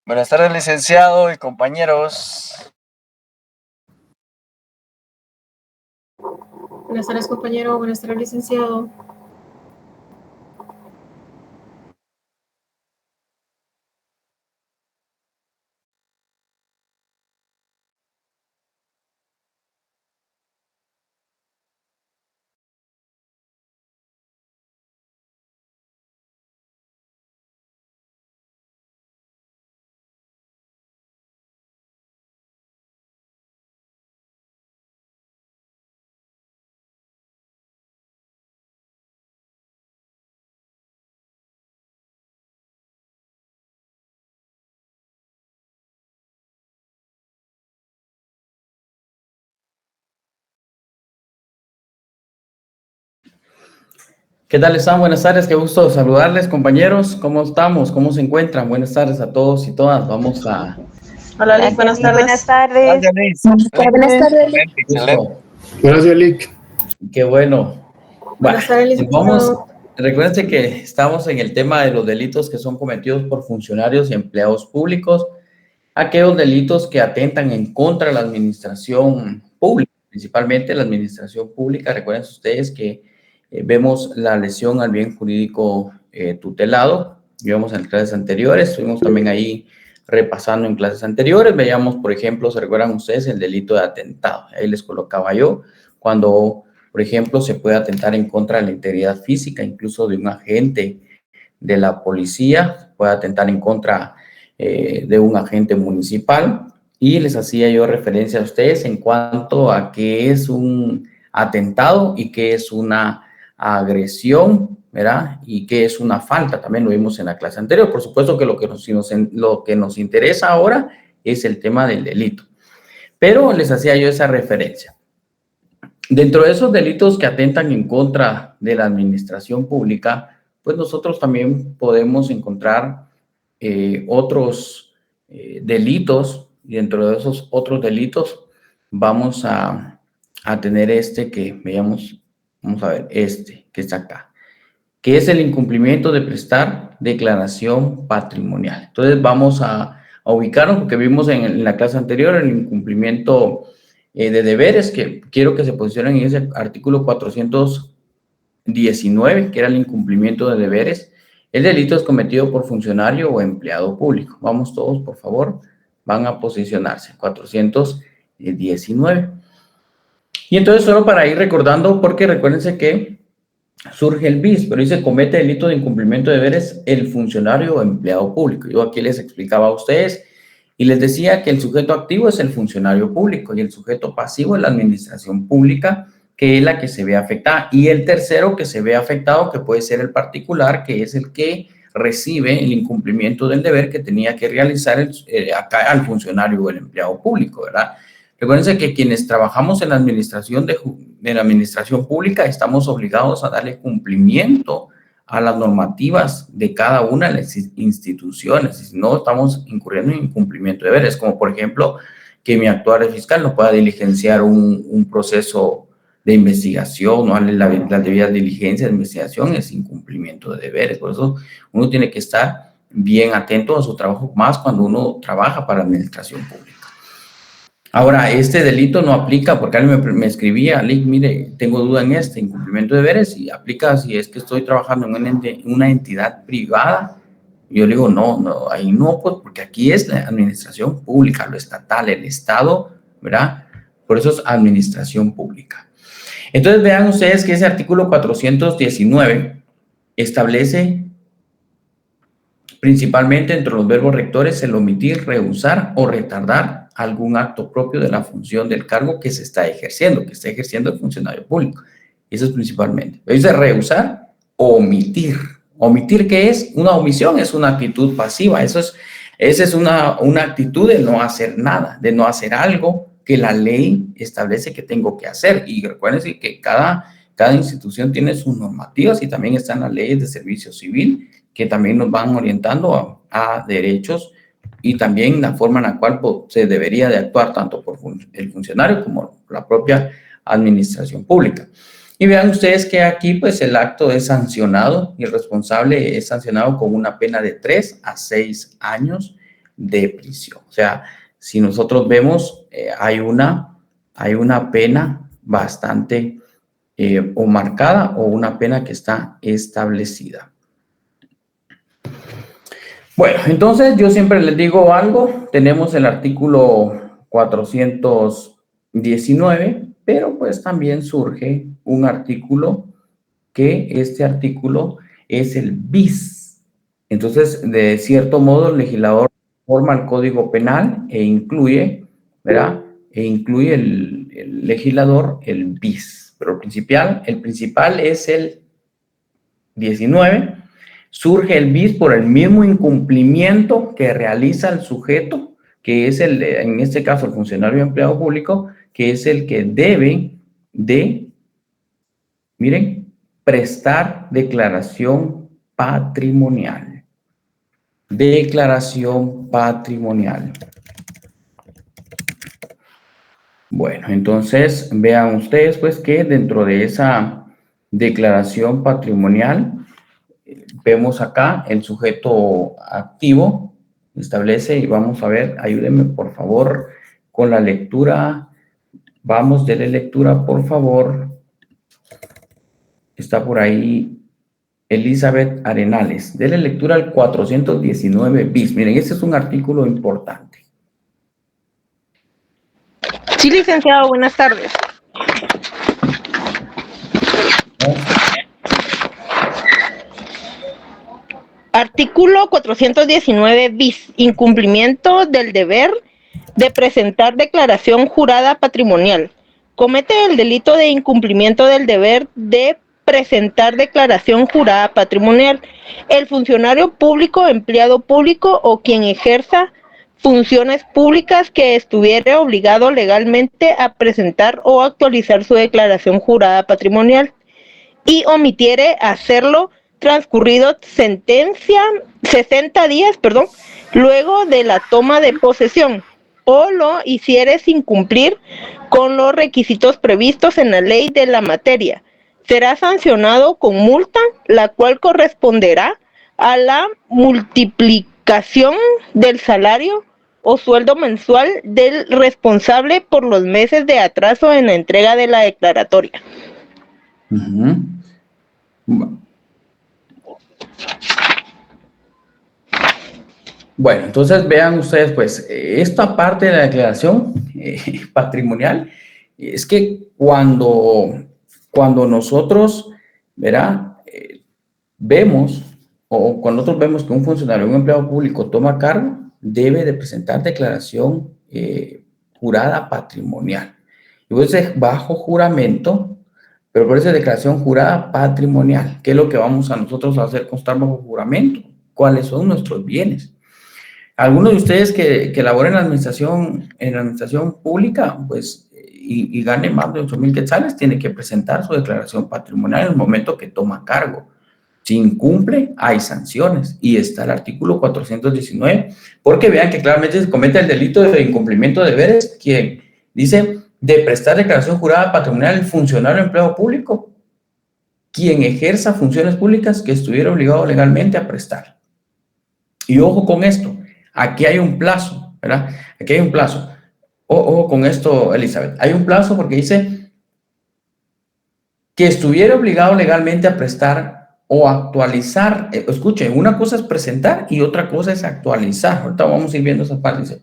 Buenas tardes, licenciado y compañeros. Buenas tardes, compañero. Buenas tardes, licenciado. ¿Qué tal están? Buenas tardes, qué gusto saludarles, compañeros. ¿Cómo estamos? ¿Cómo se encuentran? Buenas tardes a todos y todas. Vamos a... Hola, Lick, buenas tardes. Buenas tardes. Gracias, Liz. Buenas tardes. Excelente. Gracias, Lick. Qué bueno. Buenas tardes, licenciado. Vamos, recuérdense que estamos en el tema de los delitos que son cometidos por funcionarios y empleados públicos, aquellos delitos que atentan en contra de la administración pública, principalmente la administración pública. Recuerden ustedes que vemos la lesión al bien jurídico tutelado, vimos en clases anteriores, estuvimos también ahí repasando en clases anteriores, veíamos, por ejemplo, se recuerdan ustedes el delito de atentado, ahí les colocaba yo, cuando, por ejemplo, se puede atentar en contra de la integridad física, incluso de un agente de la policía, puede atentar en contra de un agente municipal, y les hacía yo referencia a ustedes en cuanto a qué es un atentado y qué es una agresión, ¿verdad? Y qué es una falta, también lo vimos en la clase anterior. Por supuesto que lo que nos interesa ahora es el tema del delito, pero les hacía yo esa referencia. Dentro de esos delitos que atentan en contra de la administración pública, pues nosotros también podemos encontrar otros delitos, y dentro de esos otros delitos vamos a tener este que veamos, vamos a ver, este que está acá, que es el incumplimiento de prestar declaración patrimonial. Entonces vamos a ubicarnos, porque vimos en la clase anterior el incumplimiento de deberes, que quiero que se posicionen en ese artículo 419, que era el incumplimiento de deberes. El delito es cometido por funcionario o empleado público. Vamos todos, por favor, van a posicionarse. 419. Y entonces, solo para ir recordando, porque recuérdense que surge el BIS, pero dice comete delito de incumplimiento de deberes el funcionario o empleado público. Yo aquí les explicaba a ustedes y les decía que el sujeto activo es el funcionario público y el sujeto pasivo es la administración pública, que es la que se ve afectada. Y el tercero que se ve afectado, que puede ser el particular, que es el que recibe el incumplimiento del deber que tenía que realizar acá al funcionario o el empleado público, ¿verdad? Recuérdense que quienes trabajamos en la administración de la administración pública estamos obligados a darle cumplimiento a las normativas de cada una de las instituciones, si no estamos incurriendo en incumplimiento de deberes, como por ejemplo que mi actuario fiscal no pueda diligenciar un proceso de investigación, no darle la debida diligencia de investigación, es incumplimiento de deberes. Por eso uno tiene que estar bien atento a su trabajo, más cuando uno trabaja para la administración pública. Ahora, este delito no aplica, porque alguien me escribía, Lick, mire, tengo duda en este incumplimiento de deberes, y aplica si es que estoy trabajando en una entidad privada. Y yo le digo, no, ahí no, pues, porque aquí es la administración pública, lo estatal, el Estado, ¿verdad? Por eso es administración pública. Entonces, vean ustedes que ese artículo 419 establece principalmente entre los verbos rectores el omitir, rehusar o retardar algún acto propio de la función del cargo que se está ejerciendo, el funcionario público. Eso es principalmente. Dice rehusar o omitir. ¿Omitir qué es? Una omisión es una actitud pasiva. Esa es una actitud de no hacer nada, de no hacer algo que la ley establece que tengo que hacer. Y recuerden que cada institución tiene sus normativas y también están las leyes de servicio civil que también nos van orientando a derechos y también la forma en la cual se debería de actuar tanto por el funcionario como la propia administración pública. Y vean ustedes que aquí pues el acto es sancionado y el responsable es sancionado con una pena de 3 a 6 años de prisión. O sea, si nosotros vemos, hay una pena bastante o marcada o una pena que está establecida. Bueno, entonces yo siempre les digo algo, tenemos el artículo 419, pero pues también surge un artículo que este artículo es el bis. Entonces, de cierto modo, el legislador forma el Código Penal e incluye, ¿verdad? E incluye el legislador el bis. Pero el principal es el 19. Surge el bis por el mismo incumplimiento que realiza el sujeto, que es en este caso el funcionario empleado público, que es el que debe de, miren, prestar declaración patrimonial. Declaración patrimonial. Bueno, entonces vean ustedes pues que dentro de esa declaración patrimonial vemos acá el sujeto activo, establece y vamos a ver, ayúdenme por favor con la lectura. Vamos, denle lectura por favor. Está por ahí Elizabeth Arenales. Denle lectura al 419 bis. Miren, este es un artículo importante. Sí, licenciado, buenas tardes. Artículo 419 bis. Incumplimiento del deber de presentar declaración jurada patrimonial. Comete el delito de incumplimiento del deber de presentar declaración jurada patrimonial el funcionario público, empleado público o quien ejerza funciones públicas que estuviere obligado legalmente a presentar o actualizar su declaración jurada patrimonial y omitiere hacerlo transcurrido 60 días, luego de la toma de posesión, o lo hiciere sin cumplir con los requisitos previstos en la ley de la materia. Será sancionado con multa, la cual corresponderá a la multiplicación del salario o sueldo mensual del responsable por los meses de atraso en la entrega de la declaratoria. Bueno, entonces vean ustedes, pues, esta parte de la declaración patrimonial es que cuando nosotros, ¿verdad? Vemos, o cuando nosotros vemos que un funcionario, un empleado público toma cargo, debe de presentar declaración jurada patrimonial. Y entonces, bajo juramento, pero por eso es declaración jurada patrimonial. ¿Qué es lo que vamos a nosotros a hacer constar bajo juramento? ¿Cuáles son nuestros bienes? Algunos de ustedes que laboren en la administración pública, pues, y gane más de 8,000 quetzales, tiene que presentar su declaración patrimonial en el momento que toma cargo. Si incumple, hay sanciones. Y está el artículo 419, porque vean que claramente se comete el delito de incumplimiento de deberes, quien dice de prestar declaración jurada patrimonial el funcionario empleado público, quien ejerza funciones públicas que estuviera obligado legalmente a prestar. Y ojo con esto. Aquí hay un plazo, ¿verdad? Aquí hay un plazo. Ojo con esto, Elizabeth. Hay un plazo porque dice que estuviera obligado legalmente a prestar o actualizar. Escuchen, una cosa es presentar y otra cosa es actualizar. Ahorita vamos a ir viendo esa parte. Dice,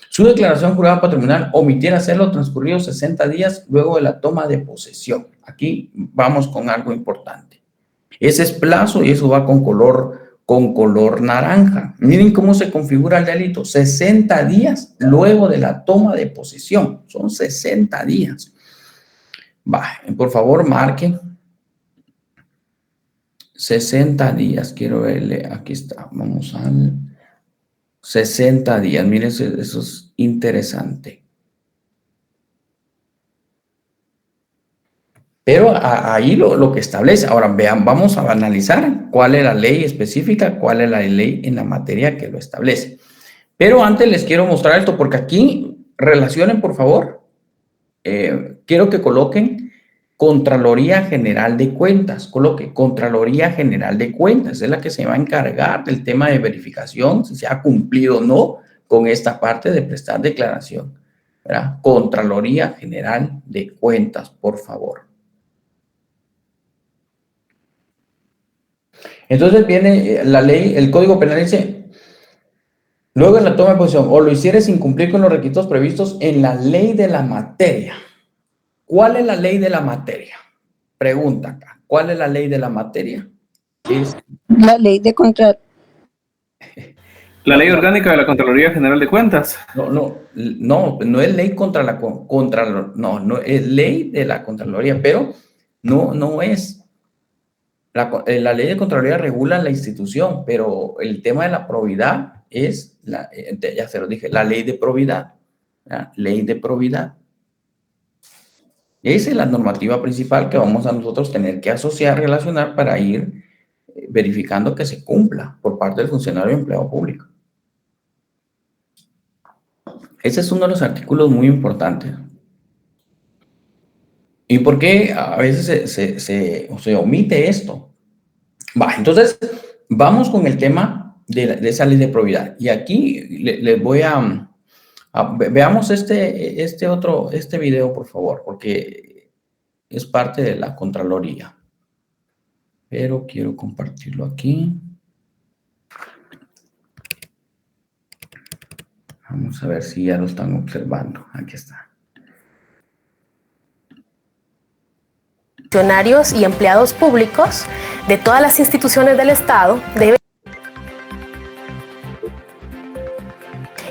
su declaración jurada patrimonial omitiera hacerlo transcurridos 60 días luego de la toma de posesión. Aquí vamos con algo importante. Ese es plazo y eso va con color naranja. Miren cómo se configura el delito. 60 días luego de la toma de posesión. Son 60 días. Por favor, marquen. 60 días. Quiero verle. Aquí está. Vamos al 60 días. Miren, eso es interesante. Pero ahí lo que establece. Ahora, vean, vamos a analizar cuál es la ley específica, cuál es la ley en la materia que lo establece. Pero antes les quiero mostrar esto, porque aquí relacionen, por favor. Quiero que coloquen Contraloría General de Cuentas. Coloque Contraloría General de Cuentas. Es la que se va a encargar del tema de verificación, si se ha cumplido o no con esta parte de prestar declaración, ¿verdad? Contraloría General de Cuentas, por favor. Entonces viene la ley, el Código Penal dice, luego en la toma de posición, o lo hicieres sin cumplir con los requisitos previstos en la ley de la materia. ¿Cuál es la ley de la materia? Pregunta acá. ¿Cuál es la ley de la materia? Es la ley de contra... La ley orgánica de la Contraloría General de Cuentas. No es ley no es ley de la Contraloría, pero no es. La ley de Contraloría regula la institución, pero el tema de la probidad es, ya se lo dije, la ley de probidad. ¿Ya? Ley de probidad. Esa es la normativa principal que vamos a nosotros tener que asociar, relacionar para ir verificando que se cumpla por parte del funcionario o empleado público. Ese es uno de los artículos muy importantes. ¿Y por qué a veces se omite esto? Entonces, vamos con el tema de esa ley de probidad. Y aquí les voy veamos este video, por favor, porque es parte de la Contraloría. Pero quiero compartirlo aquí. Vamos a ver si ya lo están observando. Aquí está. Funcionarios y empleados públicos de todas las instituciones del Estado deben...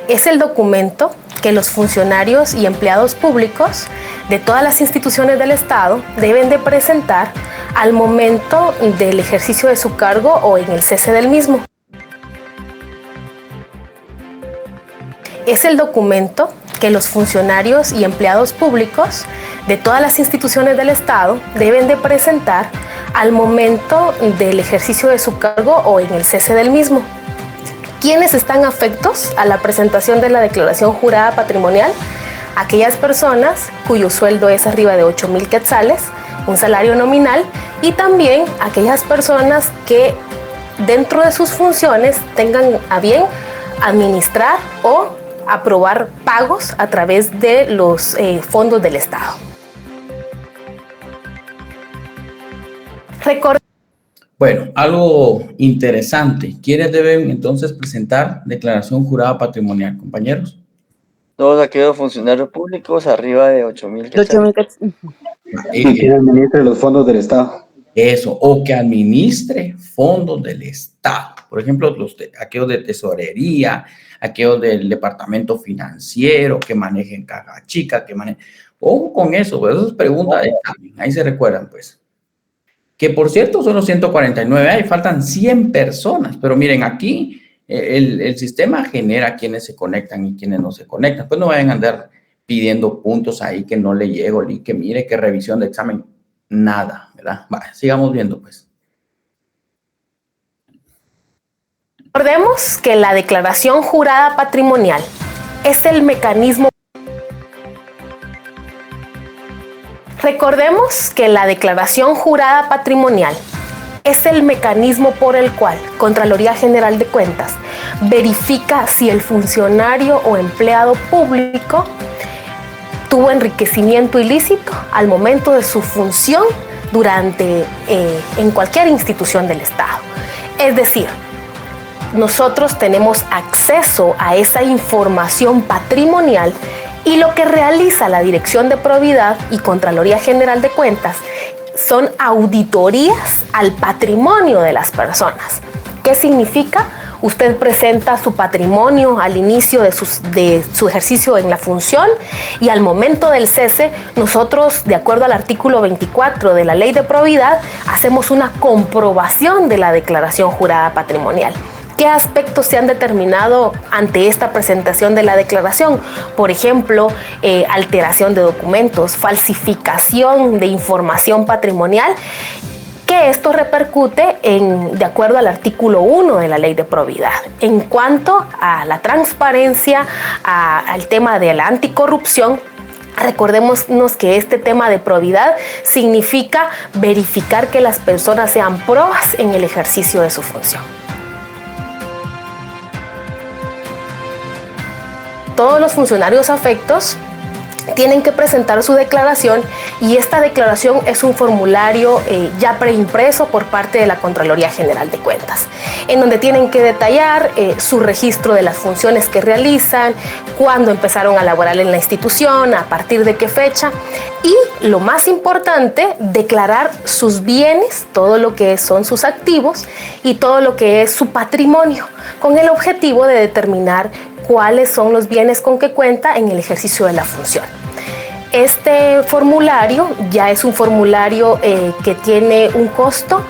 Es el documento que los funcionarios y empleados públicos de todas las instituciones del Estado deben de presentar al momento del ejercicio de su cargo o en el cese del mismo. Es el documento que los funcionarios y empleados públicos de todas las instituciones del Estado deben de presentar al momento del ejercicio de su cargo o en el cese del mismo. ¿Quiénes están afectos a la presentación de la declaración jurada patrimonial? Aquellas personas cuyo sueldo es arriba de 8,000 quetzales, un salario nominal, y también aquellas personas que dentro de sus funciones tengan a bien administrar o aprobar pagos a través de los fondos del Estado. Bueno, algo interesante. ¿Quiénes deben entonces presentar declaración jurada patrimonial, compañeros? Todos aquellos funcionarios públicos arriba de 8,000 quetzales. Y que administre los fondos del Estado. Eso, o que administre fondos del Estado. Por ejemplo, aquellos de tesorería, aquellos del departamento financiero, que manejen caja chica, que manejen... Ojo con eso, pues eso es pregunta de examen. Ahí se recuerdan, pues. Que por cierto, son los 149, ahí faltan 100 personas. Pero miren, aquí el sistema genera quienes se conectan y quienes no se conectan. Pues no vayan a andar pidiendo puntos ahí que no le llego, ni que mire qué revisión de examen. Nada, ¿verdad? Vale, sigamos viendo, pues. Recordemos que la declaración jurada patrimonial es el mecanismo. Recordemos que la declaración jurada patrimonial es el mecanismo por el cual Contraloría General de Cuentas verifica si el funcionario o empleado público tuvo enriquecimiento ilícito al momento de su función en cualquier institución del Estado. Es decir, nosotros tenemos acceso a esa información patrimonial y lo que realiza la Dirección de Probidad y Contraloría General de Cuentas son auditorías al patrimonio de las personas. ¿Qué significa? Usted presenta su patrimonio al inicio de su ejercicio en la función y al momento del cese, nosotros, de acuerdo al artículo 24 de la Ley de Probidad, hacemos una comprobación de la declaración jurada patrimonial. ¿Qué aspectos se han determinado ante esta presentación de la declaración? Por ejemplo, alteración de documentos, falsificación de información patrimonial, que esto repercute de acuerdo al artículo 1 de la Ley de Probidad. En cuanto a la transparencia, al tema de la anticorrupción, recordémonos que este tema de probidad significa verificar que las personas sean probas en el ejercicio de su función. todos los funcionarios afectos tienen que presentar su declaración, y esta declaración es un formulario ya preimpreso por parte de la Contraloría General de Cuentas, en donde tienen que detallar su registro de las funciones que realizan, cuándo empezaron a laborar en la institución, a partir de qué fecha, y lo más importante, declarar sus bienes, todo lo que son sus activos y todo lo que es su patrimonio, con el objetivo de determinar cuáles son los bienes con que cuenta en el ejercicio de la función. Este formulario ya es un formulario que tiene un costo,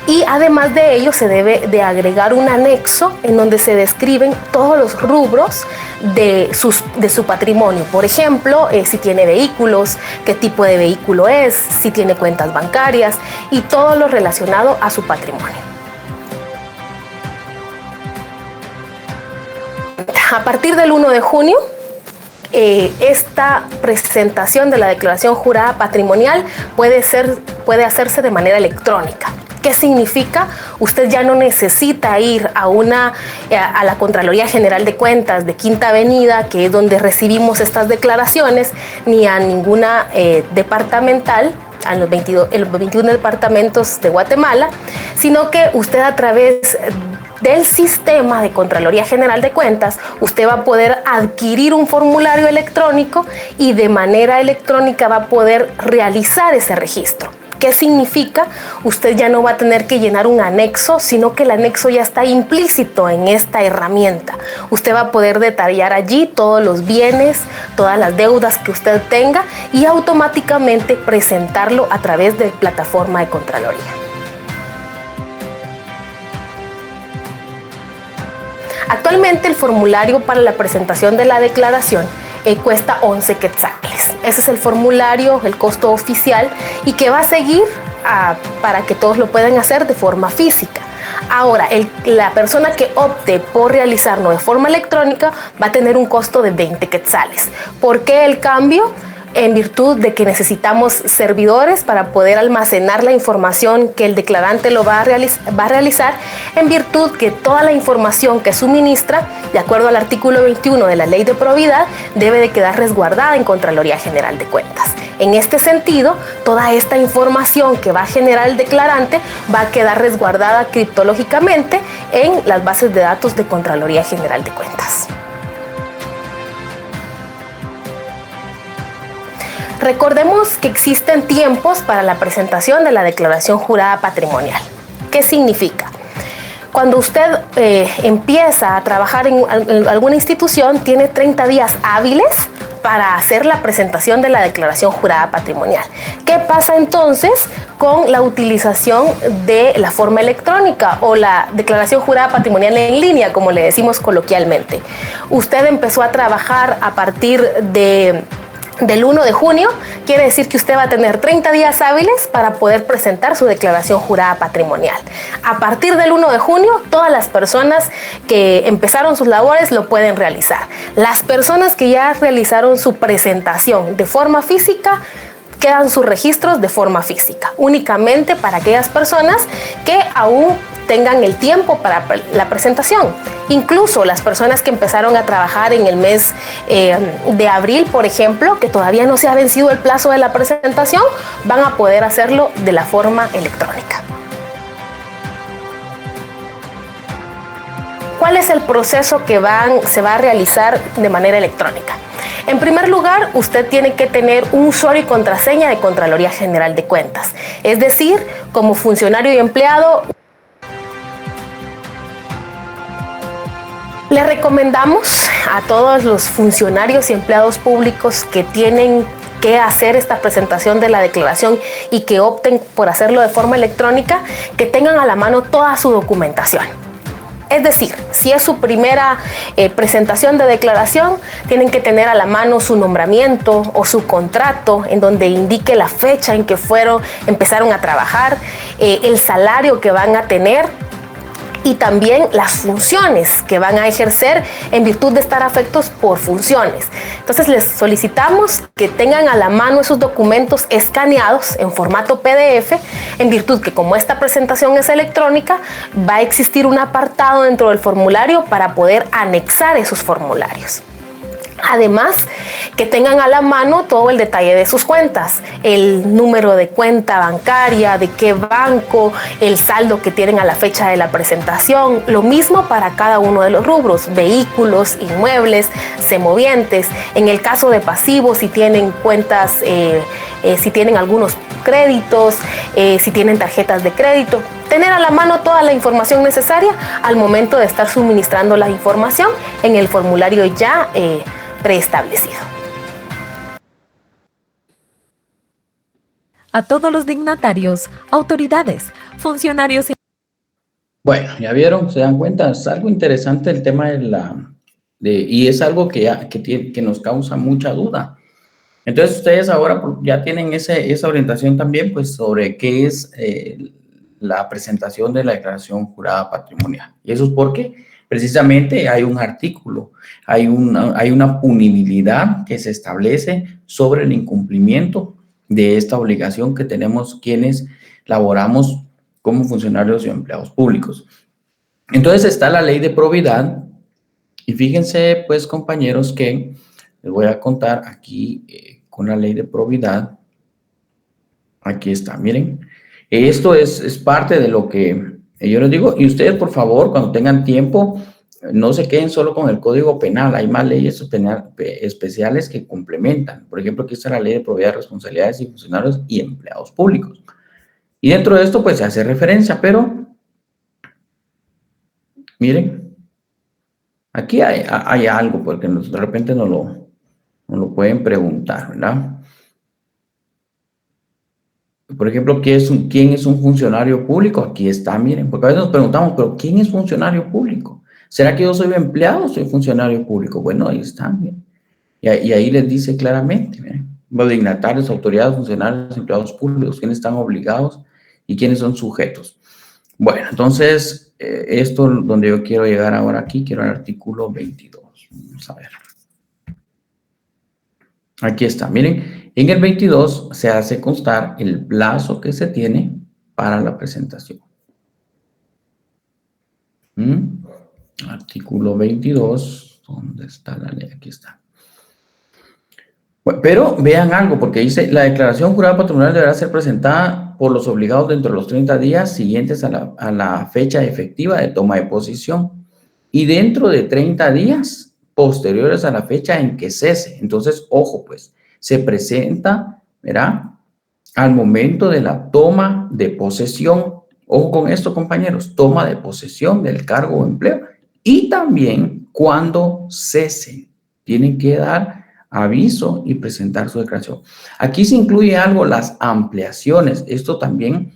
y además de ello se debe de agregar un anexo en donde se describen todos los rubros de su patrimonio. Por ejemplo, si tiene vehículos, qué tipo de vehículo es, si tiene cuentas bancarias y todo lo relacionado a su patrimonio. A partir del 1 de junio, esta presentación de la declaración jurada patrimonial puede hacerse de manera electrónica. ¿Qué significa? Usted ya no necesita ir a la Contraloría General de Cuentas de Quinta Avenida, que es donde recibimos estas declaraciones, ni a ninguna departamental, a los 21 departamentos de Guatemala, sino que usted, a través del sistema de Contraloría General de Cuentas, usted va a poder adquirir un formulario electrónico y de manera electrónica va a poder realizar ese registro. ¿Qué significa? Usted ya no va a tener que llenar un anexo, sino que el anexo ya está implícito en esta herramienta. Usted va a poder detallar allí todos los bienes, todas las deudas que usted tenga, y automáticamente presentarlo a través de plataforma de Contraloría. Actualmente el formulario para la presentación de la declaración cuesta 11 quetzales. Ese es el formulario, el costo oficial, y que va a seguir para que todos lo puedan hacer de forma física. Ahora, la persona que opte por realizarlo de forma electrónica va a tener un costo de 20 quetzales. ¿Por qué el cambio? En virtud de que necesitamos servidores para poder almacenar la información que el declarante lo va a realizar, en virtud que toda la información que suministra, de acuerdo al artículo 21 de la Ley de Probidad, debe de quedar resguardada en Contraloría General de Cuentas. En este sentido, toda esta información que va a generar el declarante va a quedar resguardada criptológicamente en las bases de datos de Contraloría General de Cuentas. Recordemos que existen tiempos para la presentación de la declaración jurada patrimonial. ¿Qué significa? Cuando usted empieza a trabajar en alguna institución, tiene 30 días hábiles para hacer la presentación de la declaración jurada patrimonial. ¿Qué pasa entonces con la utilización de la forma electrónica o la declaración jurada patrimonial en línea, como le decimos coloquialmente? Usted empezó a trabajar a partir del 1 de junio, quiere decir que usted va a tener 30 días hábiles para poder presentar su declaración jurada patrimonial. A partir del 1 de junio, todas las personas que empezaron sus labores lo pueden realizar. Las personas que ya realizaron su presentación de forma física, quedan sus registros de forma física, únicamente para aquellas personas que aún tengan el tiempo para la presentación. Incluso las personas que empezaron a trabajar en el mes de abril, por ejemplo, que todavía no se ha vencido el plazo de la presentación, van a poder hacerlo de la forma electrónica. ¿Cuál es el proceso que se va a realizar de manera electrónica? En primer lugar, usted tiene que tener un usuario y contraseña de Contraloría General de Cuentas. Es decir, como funcionario y empleado, le recomendamos a todos los funcionarios y empleados públicos que tienen que hacer esta presentación de la declaración y que opten por hacerlo de forma electrónica, que tengan a la mano toda su documentación. Es decir, si es su primera presentación de declaración, tienen que tener a la mano su nombramiento o su contrato en donde indique la fecha en que empezaron a trabajar, el salario que van a tener y también las funciones que van a ejercer en virtud de estar afectos por funciones. Entonces les solicitamos que tengan a la mano esos documentos escaneados en formato PDF, en virtud que como esta presentación es electrónica, va a existir un apartado dentro del formulario para poder anexar esos formularios. Además, que tengan a la mano todo el detalle de sus cuentas, el número de cuenta bancaria, de qué banco, el saldo que tienen a la fecha de la presentación, lo mismo para cada uno de los rubros, vehículos, inmuebles, semovientes. En el caso de pasivos, si tienen cuentas, si tienen algunos créditos, si tienen tarjetas de crédito, tener a la mano toda la información necesaria al momento de estar suministrando la información en el formulario ya preestablecido. A todos los dignatarios, autoridades, funcionarios y... Bueno, ya vieron, se dan cuenta, es algo interesante el tema y es algo que nos causa mucha duda. Entonces ustedes ahora ya tienen esa orientación también, pues, sobre qué es la presentación de la declaración jurada patrimonial. Y eso es porque precisamente hay un artículo, hay una punibilidad que se establece sobre el incumplimiento de esta obligación que tenemos quienes laboramos como funcionarios y empleados públicos. Entonces está la ley de probidad y fíjense, pues, compañeros, que les voy a contar aquí con la ley de probidad. Aquí está, miren. Esto es parte de lo que yo les digo. Y ustedes, por favor, cuando tengan tiempo, no se queden solo con el Código Penal. Hay más leyes especiales que complementan. Por ejemplo, aquí está la ley de probidad, responsabilidades y funcionarios y empleados públicos. Y dentro de esto, pues, se hace referencia, pero miren, aquí hay algo, porque de repente no lo pueden preguntar, ¿verdad? Por ejemplo, ¿quién es un funcionario público? Aquí está, miren, porque a veces nos preguntamos, ¿pero quién es funcionario público? ¿Será que yo soy empleado o soy funcionario público? Bueno, ahí está, miren. Y ahí les dice claramente, miren, los dignatarios, autoridades, funcionarios, empleados públicos, quiénes están obligados y quiénes son sujetos. Bueno, entonces, esto donde yo quiero llegar ahora aquí, quiero el artículo 22. Vamos a ver. Aquí está, miren. En el 22 se hace constar el plazo que se tiene para la presentación. Artículo 22. ¿Dónde está la ley? Aquí está. Bueno, pero vean algo, porque dice, la declaración jurada patrimonial deberá ser presentada por los obligados dentro de los 30 días siguientes a la fecha efectiva de toma de posesión y dentro de 30 días posteriores a la fecha en que cese. Entonces, ojo, pues, se presenta, ¿verdad?, al momento de la toma de posesión. Ojo con esto, compañeros, toma de posesión del cargo o empleo y también cuando cese. Tienen que dar aviso y presentar su declaración. Aquí se incluye algo, las ampliaciones. Esto también,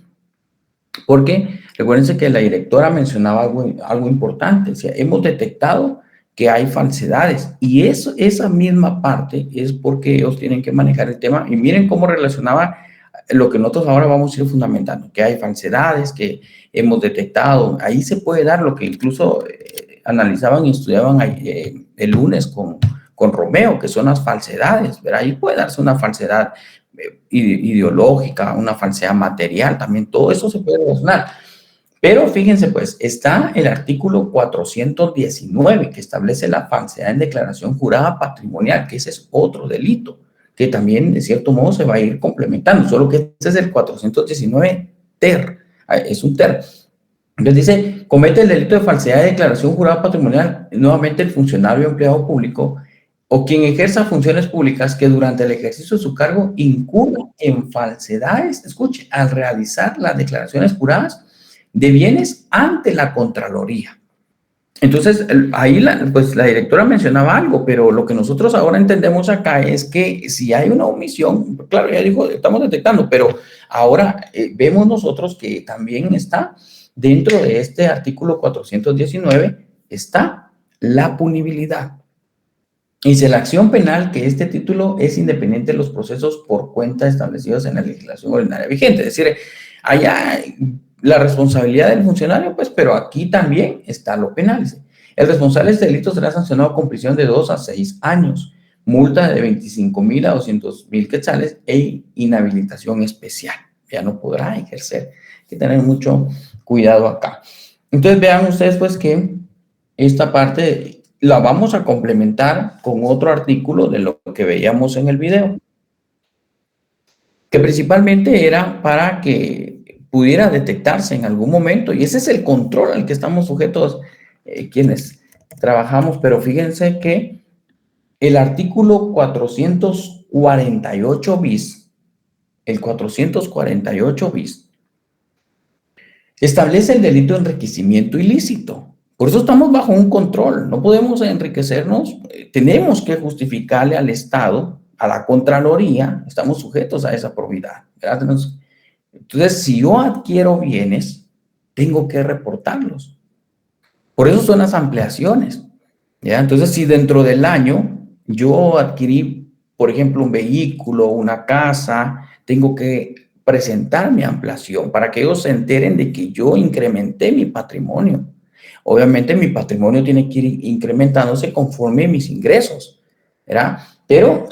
porque recuérdense que la directora mencionaba algo importante. O sea, hemos detectado que hay falsedades y esa misma parte es porque ellos tienen que manejar el tema. Y miren cómo relacionaba lo que nosotros ahora vamos a ir fundamentando, que hay falsedades que hemos detectado. Ahí se puede dar lo que incluso analizaban y estudiaban el lunes con Romeo, que son las falsedades, ¿verdad? Ahí puede darse una falsedad ideológica, una falsedad material, también todo eso se puede relacionar. Pero fíjense, pues, está el artículo 419 que establece la falsedad en declaración jurada patrimonial, que ese es otro delito, que también, de cierto modo, se va a ir complementando, solo que este es el 419 ter, es un ter. Entonces dice, comete el delito de falsedad de declaración jurada patrimonial, nuevamente el funcionario o empleado público, o quien ejerza funciones públicas que durante el ejercicio de su cargo incurra en falsedades, escuche, al realizar las declaraciones juradas de bienes ante la Contraloría. Entonces, ahí pues la directora mencionaba algo, pero lo que nosotros ahora entendemos acá es que si hay una omisión, claro, ya dijo, estamos detectando, pero ahora vemos nosotros que también está dentro de este artículo 419, está la punibilidad. Dice, la acción penal, que este título es independiente de los procesos por cuenta establecidos en la legislación ordinaria vigente. Es decir, allá la responsabilidad del funcionario, pues, pero aquí también está lo penal. Dice, el responsable de este delito será sancionado con prisión de 2 a 6 años, multa de 25,000 a 200,000 quetzales e inhabilitación especial. Ya no podrá ejercer. Hay que tener mucho cuidado acá. Entonces, vean ustedes, pues, que esta parte la vamos a complementar con otro artículo de lo que veíamos en el video, que principalmente era para que pudiera detectarse en algún momento, y ese es el control al que estamos sujetos quienes trabajamos, pero fíjense que el artículo 448 bis, el 448 bis, establece el delito de enriquecimiento ilícito. Por eso estamos bajo un control, no podemos enriquecernos, tenemos que justificarle al Estado, a la Contraloría, estamos sujetos a esa probidad, ¿verdad? Entonces, si yo adquiero bienes, tengo que reportarlos. Por eso son las ampliaciones, ¿ya? Entonces, si dentro del año yo adquirí, por ejemplo, un vehículo, una casa, tengo que presentar mi ampliación para que ellos se enteren de que yo incrementé mi patrimonio. Obviamente mi patrimonio tiene que ir incrementándose conforme mis ingresos, ¿verdad? Pero,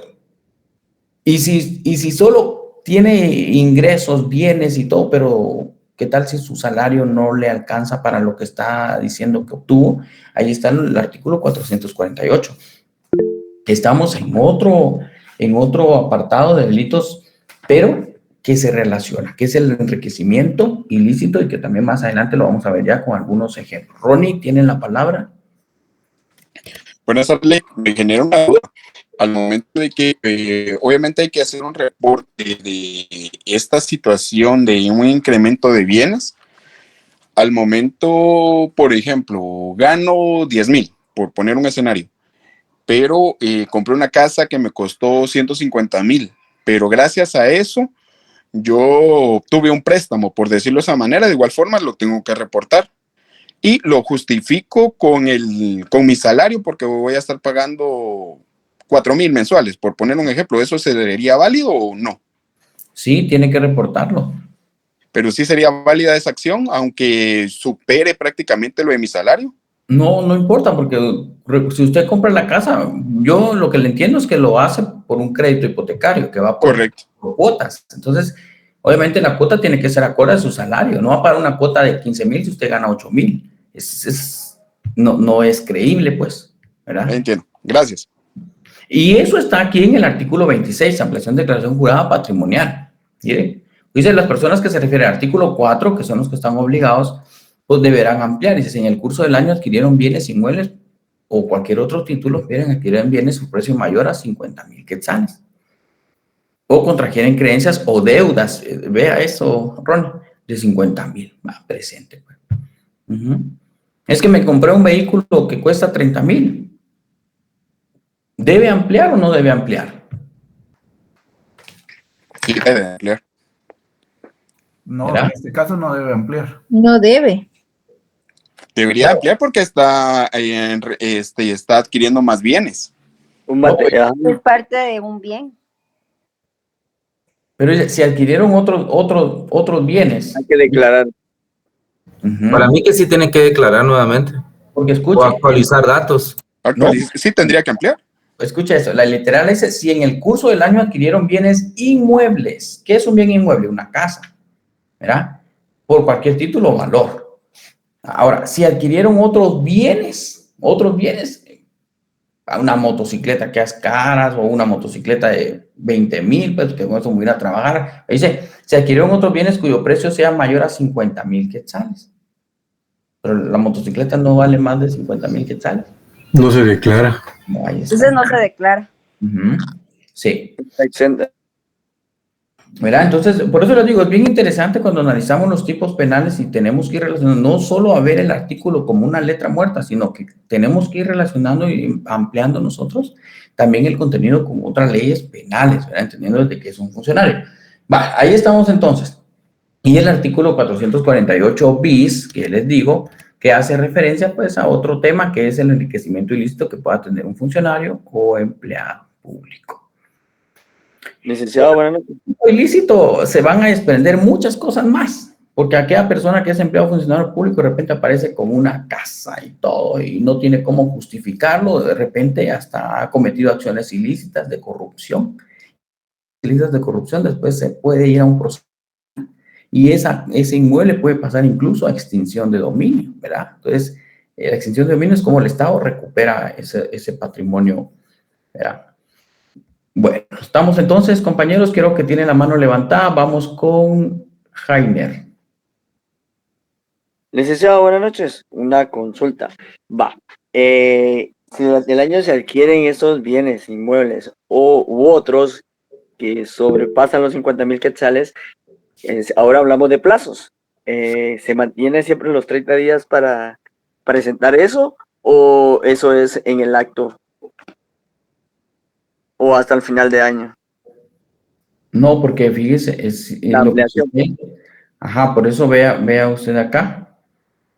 y si solo tiene ingresos, bienes y todo, pero ¿qué tal si su salario no le alcanza para lo que está diciendo que obtuvo? Ahí está el artículo 448. Estamos en otro apartado de delitos, pero que se relaciona, que es el enriquecimiento ilícito y que también más adelante lo vamos a ver ya con algunos ejemplos. Ronnie, ¿tienen la palabra? Buenas tardes, me genera una duda. Al momento de que obviamente hay que hacer un reporte de esta situación de un incremento de bienes, al momento, por ejemplo, gano 10,000, por poner un escenario, pero compré una casa que me costó 150,000, pero gracias a eso yo tuve un préstamo, por decirlo de esa manera, de igual forma lo tengo que reportar y lo justifico con mi salario porque voy a estar pagando 4,000 mensuales, por poner un ejemplo. ¿Eso sería válido o no? Sí, tiene que reportarlo. Pero sí sería válida esa acción, aunque supere prácticamente lo de mi salario. No importa, porque si usted compra la casa, yo lo que le entiendo es que lo hace por un crédito hipotecario que va por cuotas. Entonces, obviamente la cuota tiene que ser acorde a su salario. No va a pagar una cuota de 15,000 si usted gana 8,000. No es creíble, pues, ¿verdad? Entiendo. Gracias. Y eso está aquí en el artículo 26, ampliación de declaración jurada patrimonial. Miren, dice las personas que se refiere al artículo 4, que son los que están obligados, pues deberán ampliar. Dice, si en el curso del año adquirieron bienes inmuebles o cualquier otro título, adquirieron bienes su precio mayor a 50,000 quetzales. O contrajeren creencias o deudas, vea eso, Ron, de 50,000, va presente. Pues. Es que me compré un vehículo que cuesta 30,000. ¿Debe ampliar o no debe ampliar? Sí, debe ampliar. No, ¿verdad? en este caso no debe ampliar. No debe. Debería ampliar porque está adquiriendo más bienes. Un material. Es parte de un bien. Pero si adquirieron otros bienes. Hay que declarar. Para mí que sí tienen que declarar nuevamente. Porque escuche. O actualizar datos. Sí tendría que ampliar. Escucha eso, la literal es si en el curso del año adquirieron bienes inmuebles. ¿Qué es un bien inmueble? Una casa, ¿verdad? Por cualquier título o valor. Ahora, si adquirieron otros bienes, una motocicleta que es cara o una motocicleta de 20,000, pues que con eso voy a ir a trabajar. Dice, se adquirieron otros bienes cuyo precio sea mayor a 50,000 quetzales. Pero la motocicleta no vale más de 50,000 quetzales. No se declara. No, ahí está. Entonces no se declara. Sí. ¿Verdad? Entonces, por eso les digo, es bien interesante cuando analizamos los tipos penales y tenemos que ir relacionando, no solo a ver el artículo como una letra muerta, sino que tenemos que ir relacionando y ampliando nosotros también el contenido con otras leyes penales, ¿verdad? Entendiendo desde que es un funcionario. Va, ahí estamos entonces. Y el artículo 448 bis, que les digo, que hace referencia pues a otro tema que es el enriquecimiento ilícito que pueda tener un funcionario o empleado público. Licenciado, bueno. Ilícito se van a desprender muchas cosas más, porque aquella persona que es empleado funcionario público de repente aparece con una casa y todo y no tiene cómo justificarlo, de repente hasta ha cometido acciones ilícitas de corrupción. Después se puede ir a un proceso y ese inmueble puede pasar incluso a extinción de dominio, ¿verdad? Entonces, la extinción de dominio es como el Estado recupera ese patrimonio, ¿verdad? Bueno, estamos entonces, compañeros, quiero que tienen la mano levantada. Vamos con Jainer. Licenciado, buenas noches. Una consulta. Va. Si durante el año se adquieren estos bienes inmuebles u otros que sobrepasan los 50,000 quetzales, ahora hablamos de plazos. ¿Se mantiene siempre los 30 días para presentar eso o eso es en el acto o hasta el final de año? No, porque fíjese, es La lo que ampliación. sucede. Ajá, por eso vea usted acá,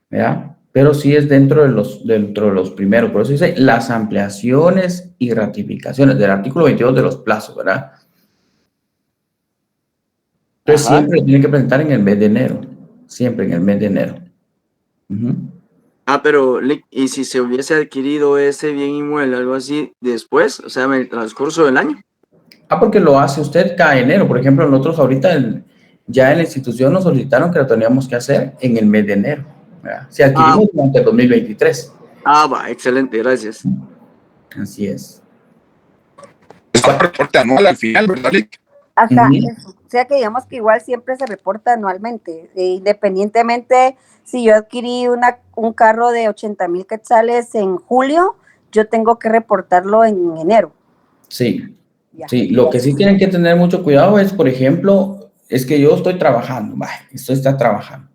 ¿verdad? Pero sí es dentro de los primeros. Por eso dice las ampliaciones y ratificaciones del artículo 22 de los plazos, ¿verdad? Entonces Ajá. siempre lo tienen que presentar en el mes de enero. Siempre en el mes de enero. Ujú. Pero, ¿y si se hubiese adquirido ese bien inmueble, algo así, después, o sea, en el transcurso del año? Porque lo hace usted cada enero. Por ejemplo, nosotros ahorita ya en la institución nos solicitaron que lo teníamos que hacer en el mes de enero, ¿verdad? Si adquirimos durante el 2023. Va, excelente, gracias. Así es. Es un reporte anual al final, ¿verdad, Lick? Ajá, eso. O sea que digamos que igual siempre se reporta anualmente, independientemente si yo adquirí un carro de 80,000 quetzales en julio, yo tengo que reportarlo en enero. Sí, Ya. sí. Lo que sí tienen que tener mucho cuidado es, por ejemplo, es que yo estoy trabajando, esto está trabajando.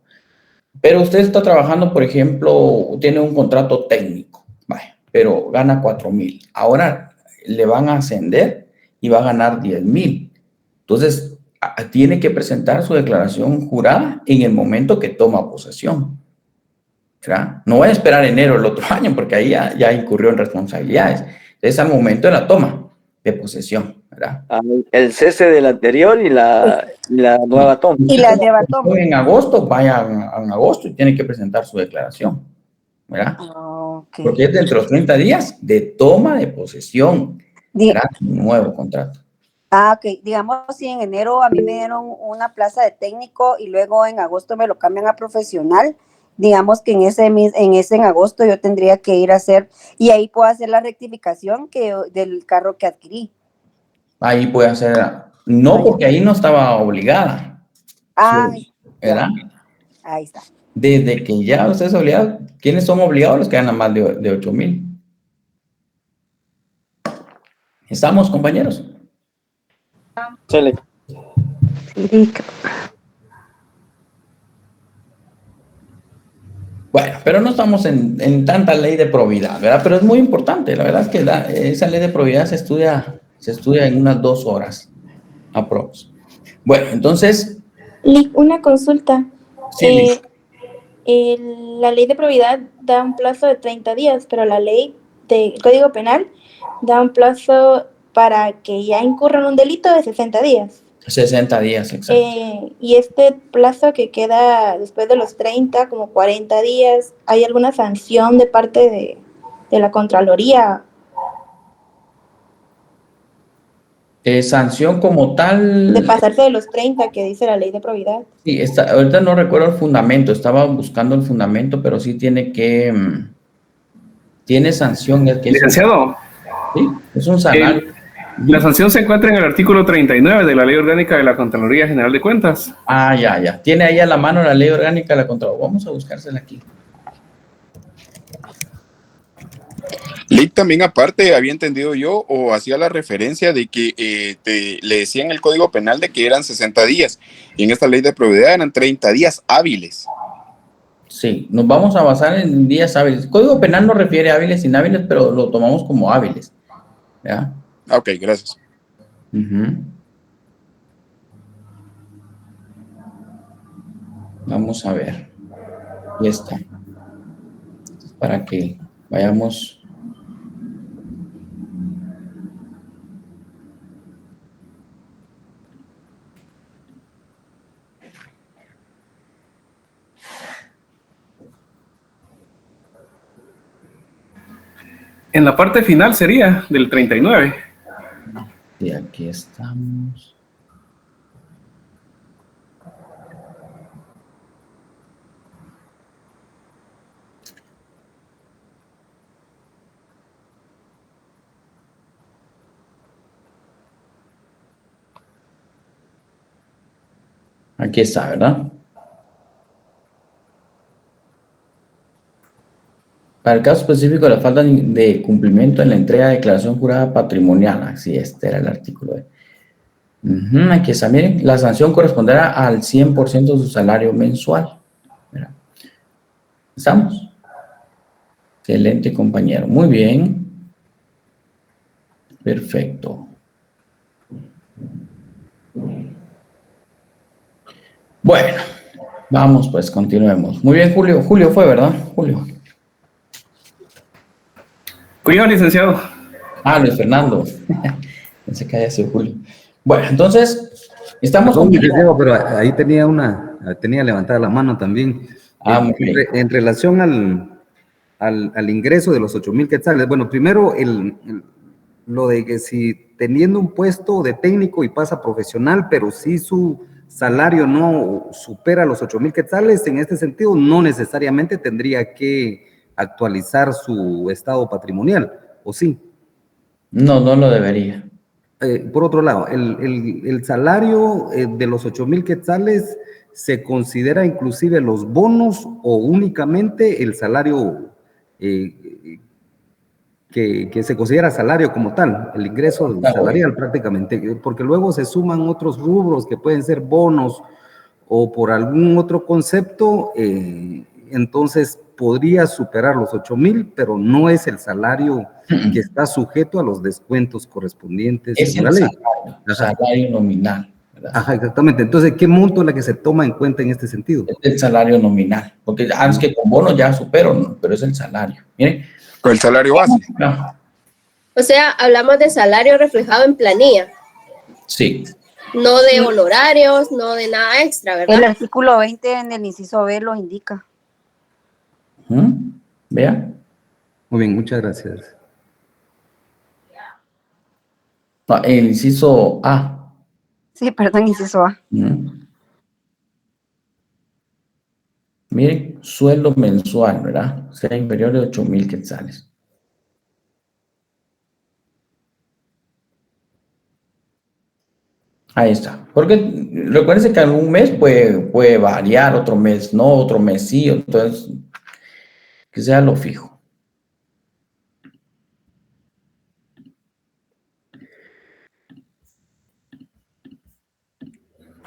Pero usted está trabajando, por ejemplo, tiene un contrato técnico, pero gana 4,000. Ahora le van a ascender y va a ganar 10,000. Entonces, tiene que presentar su declaración jurada en el momento que toma posesión, ¿verdad? No va a esperar enero el otro año porque ahí ya incurrió en responsabilidades. Es al momento de la toma de posesión, ¿verdad? El cese del anterior y la nueva toma. Y la nueva toma. En agosto, vaya en agosto y tiene que presentar su declaración, ¿verdad? Okay. Porque es dentro de los 30 días de toma de posesión, ¿verdad? Un nuevo contrato. Ok. Digamos, si en enero a mí me dieron una plaza de técnico y luego en agosto me lo cambian a profesional, digamos que en agosto yo tendría que ir a hacer, y ahí puedo hacer la rectificación del carro que adquirí. Ahí puede hacer, no, porque ahí no estaba obligada. ¿Verdad? Ahí está. Desde que ya usted es obligado, ¿quiénes son obligados? Los que ganan más de 8,000. ¿Estamos, compañeros? Sí. Bueno, pero no estamos en tanta ley de probidad, ¿verdad? Pero es muy importante, la verdad es que esa ley de probidad se estudia en unas 2 horas, aprox. Bueno, entonces... Una consulta. Sí, la ley de probidad da un plazo de 30 días, pero la ley del Código Penal da un plazo para que ya incurran un delito de 60 días. 60 días, exacto. Y este plazo que queda después de los 30, como 40 días, ¿hay alguna sanción de parte de la Contraloría? Sanción como tal... De pasarse de los 30 que dice la ley de probidad. Sí, ahorita no recuerdo el fundamento, estaba buscando el fundamento, pero sí tiene sanción. Licenciado. Sí, es un salario. La sanción se encuentra en el artículo 39 de la Ley Orgánica de la Contraloría General de Cuentas. Ya. Tiene ahí a la mano la Ley Orgánica de la Contraloría. Vamos a buscársela aquí. Lick también aparte había entendido yo o hacía la referencia de que le decían en el Código Penal de que eran 60 días y en esta ley de probidad eran 30 días hábiles. Sí, nos vamos a basar en días hábiles. El Código Penal no refiere a hábiles e inhábiles, pero lo tomamos como hábiles. ¿Ya? Ok, gracias. Vamos a ver. Ya está. Para que vayamos... En la parte final sería del 39. Y aquí estamos. Aquí está, ¿verdad? Para el caso específico de la falta de cumplimiento en la entrega de declaración jurada patrimonial, así este era el artículo. Aquí está, miren, la sanción corresponderá al 100% de su salario mensual. Mira. ¿Estamos? Excelente, compañero. Muy bien. Perfecto. Bueno, vamos pues, continuemos. Muy bien, Julio. Julio fue, ¿verdad? Julio. Cuidado, licenciado. Luis Fernando. Pensé que haya sido Julio. Bueno, entonces, estamos con... Licenciado, pero ahí tenía levantada la mano también. Muy bien. En relación al ingreso de los 8,000 quetzales. Bueno, primero, lo de que si teniendo un puesto de técnico y pasa a profesional, pero si su salario no supera los 8,000 quetzales, en este sentido, no necesariamente tendría que actualizar su estado patrimonial, ¿o sí? No, no lo debería. Por otro lado, el salario de los 8,000 quetzales se considera inclusive los bonos o únicamente el salario que se considera salario como tal, el ingreso salarial prácticamente, porque luego se suman otros rubros que pueden ser bonos o por algún otro concepto, entonces podría superar los 8,000, pero no es el salario que está sujeto a los descuentos correspondientes en la ley. Salario nominal. ¿verdad? Ajá, exactamente. Entonces, ¿qué monto es la que se toma en cuenta en este sentido? Es el salario nominal, porque antes que con bono ya supero, ¿no? Pero es el salario. Miren. Con el salario base. No. O sea, hablamos de salario reflejado en planilla. Sí. No de honorarios, no de nada extra, ¿verdad? El artículo 20 en el inciso B lo indica. Vea. Muy bien, muchas gracias. El inciso A. Sí, perdón, inciso A. Miren, sueldo mensual, ¿verdad? O sea, inferior de 8,000 quetzales. Ahí está. Porque recuérdense que algún mes puede variar, otro mes no, otro mes sí, entonces que sea lo fijo.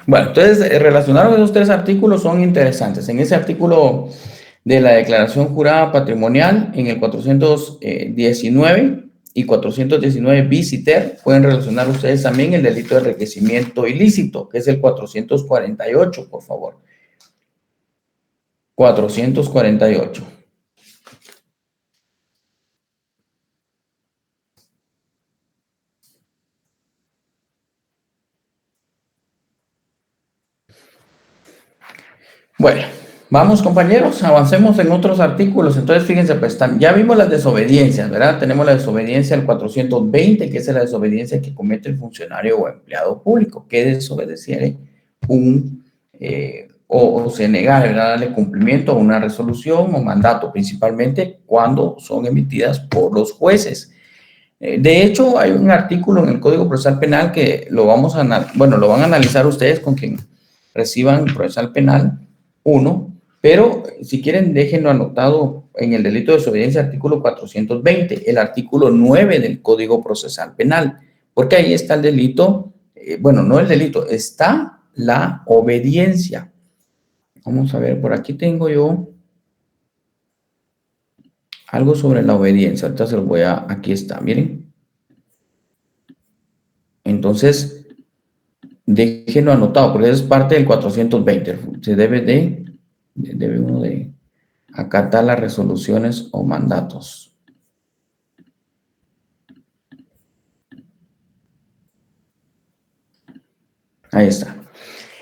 Bueno, entonces relacionados esos tres artículos son interesantes. En ese artículo de la declaración jurada patrimonial, en el 419 y 419 bis y ter, pueden relacionar ustedes también el delito de enriquecimiento ilícito, que es el 448, por favor. 448. Bueno, vamos compañeros, avancemos en otros artículos. Entonces, fíjense, pues ya vimos las desobediencias, ¿verdad? Tenemos la desobediencia al 420, que es la desobediencia que comete el funcionario o empleado público, que desobedeciere o se negare, ¿verdad?, darle cumplimiento a una resolución o mandato, principalmente cuando son emitidas por los jueces. De hecho, hay un artículo en el Código Procesal Penal que lo van a analizar ustedes con quien reciban procesal penal 1, pero si quieren déjenlo anotado en el delito de desobediencia, artículo 420, el artículo 9 del Código Procesal Penal, porque ahí está el delito, no el delito, está la obediencia. Vamos a ver, por aquí tengo yo algo sobre la obediencia, ahorita se lo voy a, aquí está, miren. Entonces, déjenlo anotado, porque es parte del 420. Se debe uno de acatar las resoluciones o mandatos. Ahí está.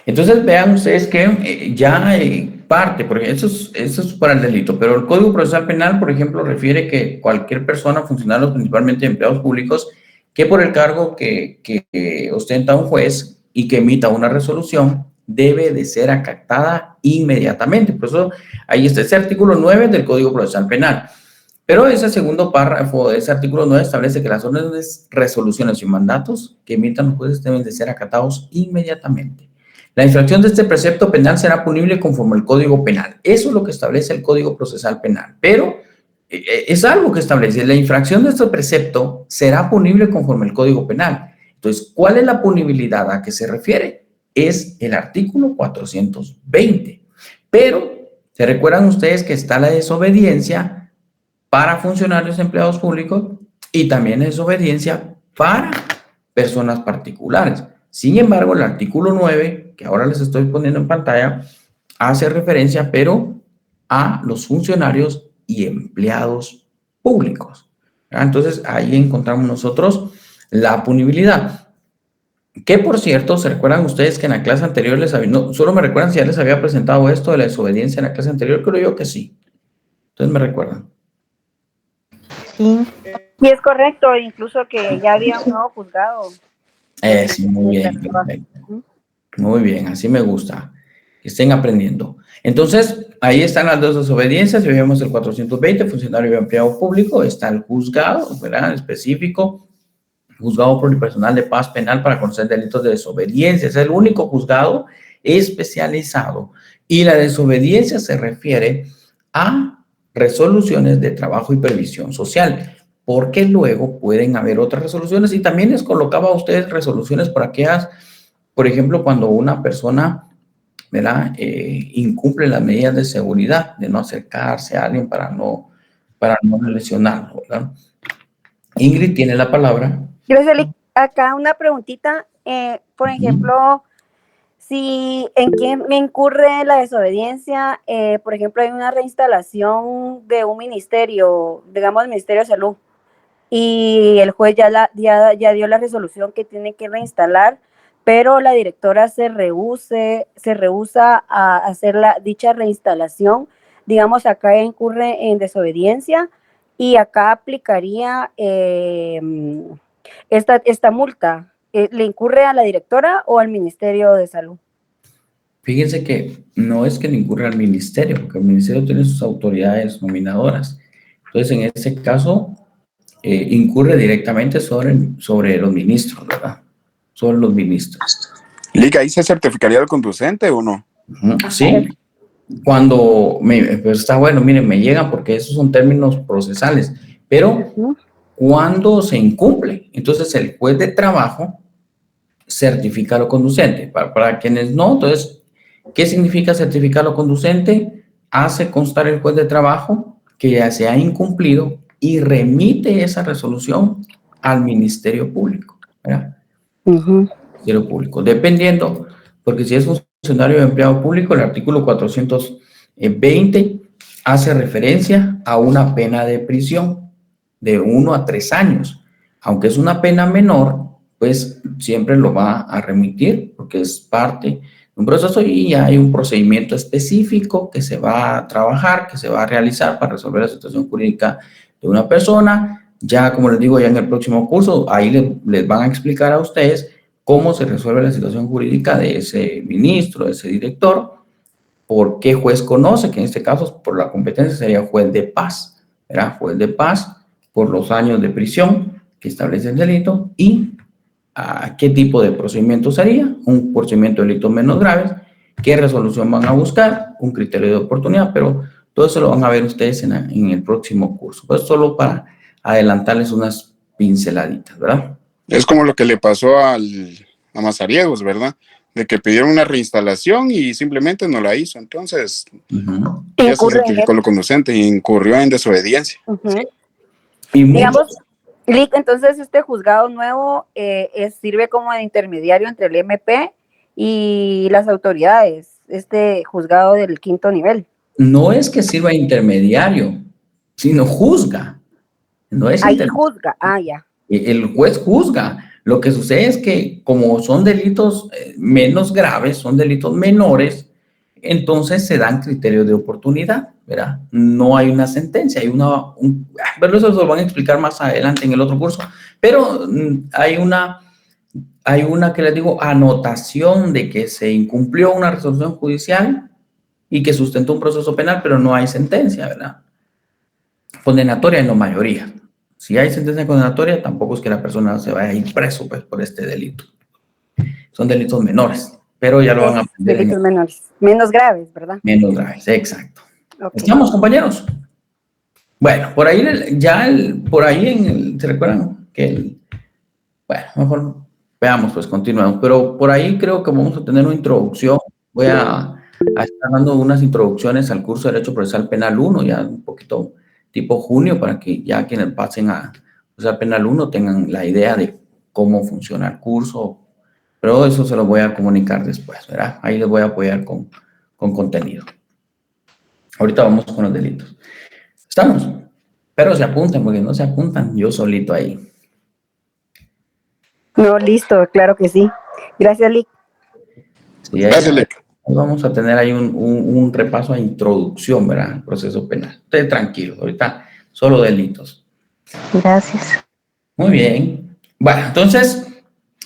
Entonces, vean ustedes que ya hay parte, porque eso es para el delito, pero el Código Procesal Penal, por ejemplo, refiere que cualquier persona, funcionarios, principalmente empleados públicos, que por el cargo que ostenta un juez y que emita una resolución, debe de ser acatada inmediatamente. Por eso ahí está ese artículo 9 del Código Procesal Penal. Pero ese segundo párrafo de ese artículo 9 establece que las órdenes, resoluciones y mandatos que emitan los jueces deben de ser acatados inmediatamente. La infracción de este precepto penal será punible conforme al Código Penal. Eso es lo que establece el Código Procesal Penal. Pero es algo que establece. La infracción de este precepto será punible conforme al Código Penal. Entonces, ¿cuál es la punibilidad a que se refiere? Es el artículo 420. Pero, ¿se recuerdan ustedes que está la desobediencia para funcionarios empleados públicos y también la desobediencia para personas particulares? Sin embargo, el artículo 9, que ahora les estoy poniendo en pantalla, hace referencia, pero a los funcionarios y empleados públicos. Entonces, ahí encontramos nosotros la punibilidad. Que, por cierto, ¿se recuerdan ustedes que en la clase anterior les había, no, solo me recuerdan si ya les había presentado esto de la desobediencia en la clase anterior? Creo yo que sí. Entonces, ¿me recuerdan? Sí, y es correcto, incluso que ya había un nuevo juzgado. Sí, muy bien. Perfecto. Muy bien, así me gusta. Que estén aprendiendo. Entonces, ahí están las dos desobediencias. Ya vemos el 420, funcionario y empleado público. Está el juzgado, ¿verdad? Específico. Juzgado pluripersonal de paz penal para conocer delitos de desobediencia. Es el único juzgado especializado. Y la desobediencia se refiere a resoluciones de trabajo y previsión social, porque luego pueden haber otras resoluciones. Y también les colocaba a ustedes resoluciones por aquellas, por ejemplo, cuando una persona, ¿verdad?, incumple las medidas de seguridad, de no acercarse a alguien para no lesionarlo, ¿verdad? Ingrid tiene la palabra. Gracias, acá una preguntita, por ejemplo, si en quién me incurre la desobediencia, por ejemplo, hay una reinstalación de un ministerio, digamos el Ministerio de Salud, y el juez ya dio la resolución que tiene que reinstalar, pero la directora se rehúsa a hacer dicha reinstalación. Digamos, acá incurre en desobediencia y acá aplicaría esta multa. ¿Le incurre a la directora o al Ministerio de Salud? Fíjense que no es que le incurra al ministerio, porque el ministerio tiene sus autoridades nominadoras. Entonces, en ese caso, incurre directamente sobre los ministros, ¿verdad? Sobre los ministros. Liga, ¿ahí se certificaría el conducente o no? Sí. Cuando, pues está bueno, miren, me llegan porque esos son términos procesales, pero cuando se incumple, entonces el juez de trabajo certifica lo conducente. Para quienes no, entonces, ¿qué significa certificar lo conducente? Hace constar el juez de trabajo que ya se ha incumplido y remite esa resolución al Ministerio Público, ¿verdad? Ministerio Público, dependiendo, porque si es funcionario o empleado público, el artículo 420 hace referencia a una pena de prisión de 1 a 3 años. Aunque es una pena menor, pues siempre lo va a remitir porque es parte de un proceso y ya hay un procedimiento específico que se va a trabajar, que se va a realizar para resolver la situación jurídica de una persona. Ya, como les digo, ya en el próximo curso, ahí les van a explicar a ustedes cómo se resuelve la situación jurídica de ese ministro, de ese director, por qué juez conoce, que en este caso, por la competencia, sería juez de paz, ¿verdad? Juez de paz por los años de prisión que establece el delito y a qué tipo de procedimiento sería, un procedimiento de delitos menos graves, qué resolución van a buscar, un criterio de oportunidad, pero todo eso lo van a ver ustedes en el próximo curso. Pues solo para adelantarles unas pinceladitas, ¿verdad? Es como lo que le pasó a Mazariegos, ¿verdad? De que pidieron una reinstalación y simplemente no la hizo. Entonces, ya se certificó lo conducente y incurrió en desobediencia. Y digamos, entonces este juzgado nuevo sirve como de intermediario entre el MP y las autoridades, este juzgado del 5º nivel. No es que sirva intermediario, sino juzga. No es ahí juzga, ya. El juez juzga. Lo que sucede es que como son delitos menos graves, son delitos menores, entonces se dan criterios de oportunidad, ¿verdad? No hay una sentencia, hay pero eso se lo van a explicar más adelante en el otro curso, pero hay una que les digo, anotación de que se incumplió una resolución judicial y que sustentó un proceso penal, pero no hay sentencia, ¿verdad? Condenatoria en la mayoría. Si hay sentencia condenatoria, tampoco es que la persona se vaya a ir preso pues, por este delito. Son delitos menores. pero ya lo van a aprender. Delitos menos graves, ¿verdad? Menos graves, exacto. Okay. ¿Estamos, compañeros? Bueno, por ahí ¿se recuerdan que bueno, mejor veamos, pues continuamos, pero por ahí creo que vamos a tener una introducción. Voy a estar dando unas introducciones al curso de Derecho Procesal Penal 1, ya un poquito tipo junio, para que ya quienes pasen a Procesal Penal 1 tengan la idea de cómo funciona el curso, pero eso se lo voy a comunicar después, ¿verdad? Ahí les voy a apoyar con contenido. Ahorita vamos con los delitos. ¿Estamos? Pero se apuntan, porque no se apuntan yo solito ahí. No, listo, claro que sí. Gracias, Lick. Sí, gracias, Lick. Vamos a tener ahí un repaso a introducción, ¿verdad? Al proceso penal. Ustedes tranquilos, ahorita solo delitos. Gracias. Muy bien. Bueno, entonces,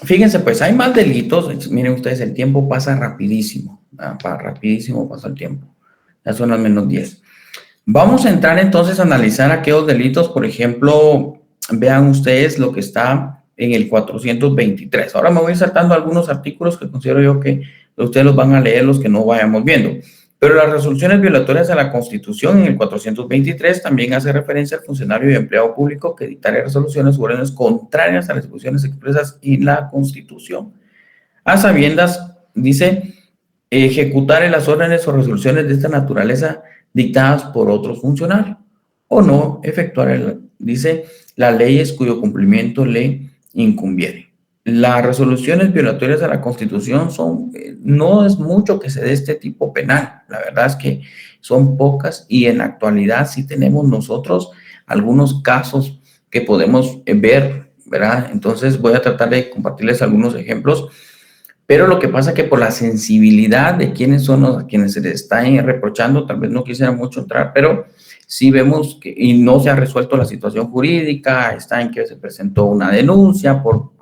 fíjense, pues hay más delitos. Miren ustedes, el tiempo pasa rapidísimo. Rapidísimo pasa el tiempo. Ya son las -10. Vamos a entrar entonces a analizar aquellos delitos. Por ejemplo, vean ustedes lo que está en el 423. Ahora me voy saltando algunos artículos que considero yo que ustedes los van a leer, los que no vayamos viendo. Pero las resoluciones violatorias a la Constitución en el 423 también hace referencia al funcionario y empleado público que dictare resoluciones u órdenes contrarias a las disposiciones expresas en la Constitución. A sabiendas, dice, ejecutar las órdenes o resoluciones de esta naturaleza dictadas por otros funcionarios o no efectuar, dice, las leyes cuyo cumplimiento le incumbiere. Las resoluciones violatorias a la Constitución no es mucho que se dé este tipo penal. La verdad es que son pocas y en la actualidad sí tenemos nosotros algunos casos que podemos ver, ¿verdad? Entonces voy a tratar de compartirles algunos ejemplos, pero lo que pasa es que por la sensibilidad de quiénes son los a quienes se les está reprochando, tal vez no quisiera mucho entrar, pero sí vemos que y no se ha resuelto la situación jurídica, está en que se presentó una denuncia por